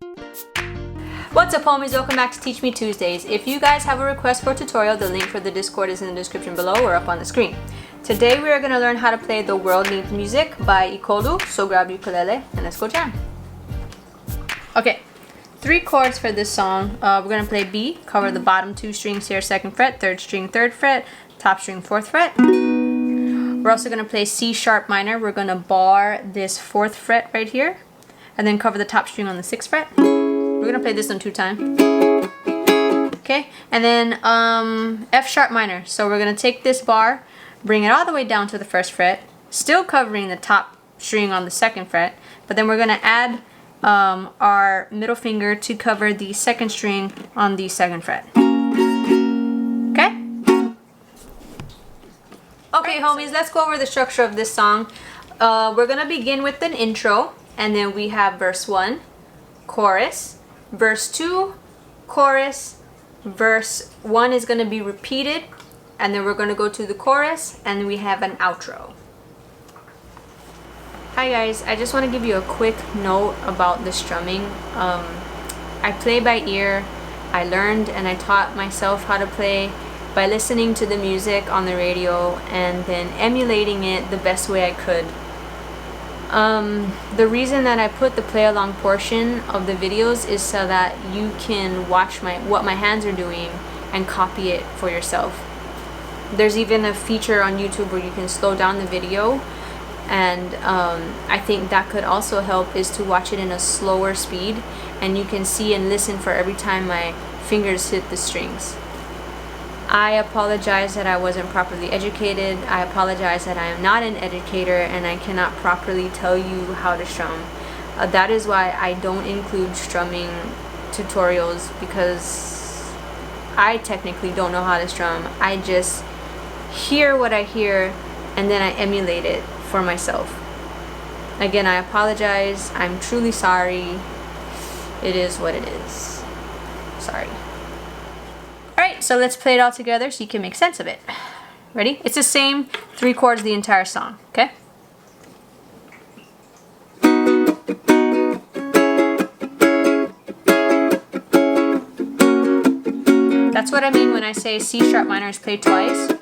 What's up, homies? Welcome back to Teach Me Tuesdays. If you guys have a request for a tutorial, the link for the Discord is in the description below or up on the screen. Today we are going to learn how to play The World Needs Music by Ekolu, so grab your ukulele and let's go jam. Okay, 3 chords for this song. We're going to play B, cover the bottom 2 strings here, 2nd fret, 3rd string, 3rd fret, top string, 4th fret. We're also going to play C sharp minor. We're going to bar this 4th fret right here and then cover the top string on the 6th fret. We're going to play this one 2 times. Okay, and then F sharp minor. So we're going to take this bar, bring it all the way down to the 1st fret, still covering the top string on the 2nd fret, but then we're going to add our middle finger to cover the 2nd string on the 2nd fret. Okay? Okay, homies, let's go over the structure of this song. We're going to begin with an intro, and then we have verse 1, chorus, verse 2, chorus, verse 1 is going to be repeated, and then we're going to go to the chorus, and then we have an outro. Hi guys, I just want to give you a quick note about the strumming. I play by ear. I learned and I taught myself how to play by listening to the music on the radio and then emulating it the best way I could. The reason that I put the play along portion of the videos is so that you can watch what my hands are doing and copy it for yourself. There's even a feature on YouTube where you can slow down the video, and I think that could also help, is to watch it in a slower speed and you can see and listen for every time my fingers hit the strings. I apologize that I wasn't properly educated. I apologize that I am not an educator and I cannot properly tell you how to strum. That is why I don't include strumming tutorials, because I technically don't know how to strum. I just hear what I hear and then I emulate it for myself. Again, I apologize. I'm truly sorry. It is what it is. Sorry. Alright, so let's play it all together so you can make sense of it. Ready? It's the same 3 chords the entire song, okay? That's what I mean when I say C sharp minor is played twice.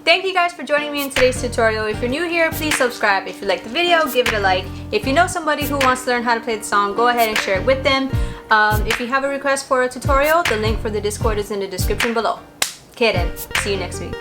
Thank you guys for joining me in today's tutorial. If you're new here, please subscribe. If you liked the video, give it a like. If you know somebody who wants to learn how to play the song, go ahead and share it with them. If you have a request for a tutorial, the link for the Discord is in the description below. Okay then, see you next week.